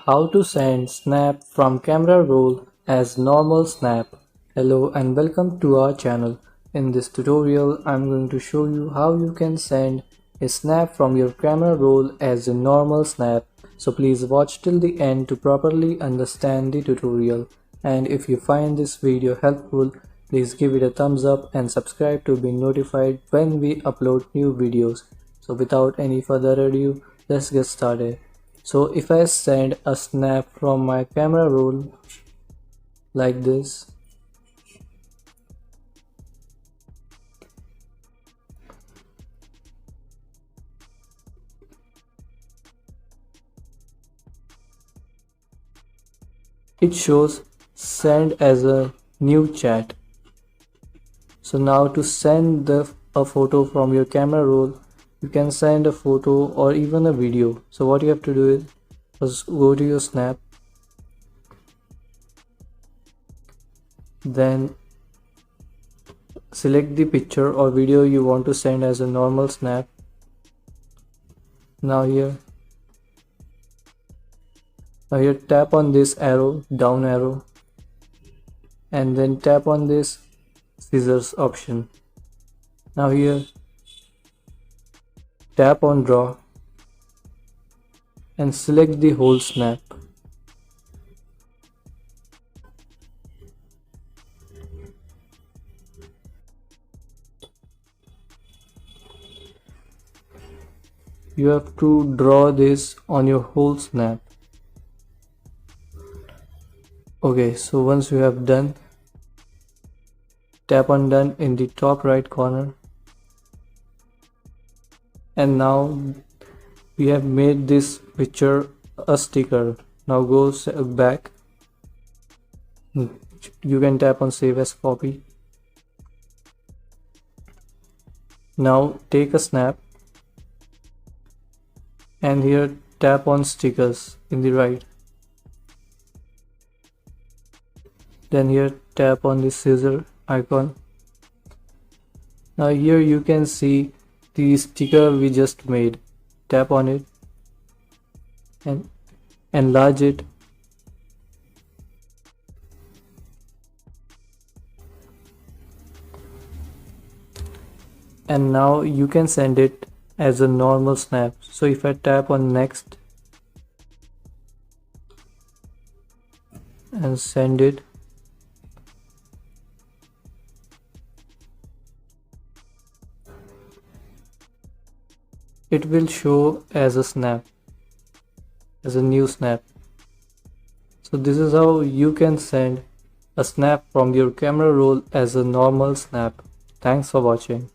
How to send snap from camera roll as normal snap. Hello and welcome to our channel. In this tutorial, I'm going to show you how you can send a snap from your camera roll as a normal snap. So please watch till the end to properly understand the tutorial. And if you find this video helpful, please give it a thumbs up and subscribe to be notified when we upload new videos. So without any further ado, let's get started. So if I send a snap from my camera roll like this, it shows send as a new chat. So now to send a photo from your camera roll, you can send a photo or even a video. So what you have to do is first go to your snap, then select the picture or video you want to send as a normal snap. Now here tap on this arrow, down arrow, and then tap on this scissors option. Now here tap on draw and select the whole snap. You have to draw this on your whole snap. Okay, so once you have done, tap on done in the top right corner. And now we have made this picture a sticker. Now go back. You can tap on save as copy. Now take a snap and here tap on stickers in the right. Then here tap on the scissor icon. Now here you can see the sticker we just made. Tap on it and enlarge it. And now you can send it as a normal snap. So if I tap on next and send it, it will show as a snap, as a new snap. So this is how you can send a snap from your camera roll as a normal snap. Thanks for watching.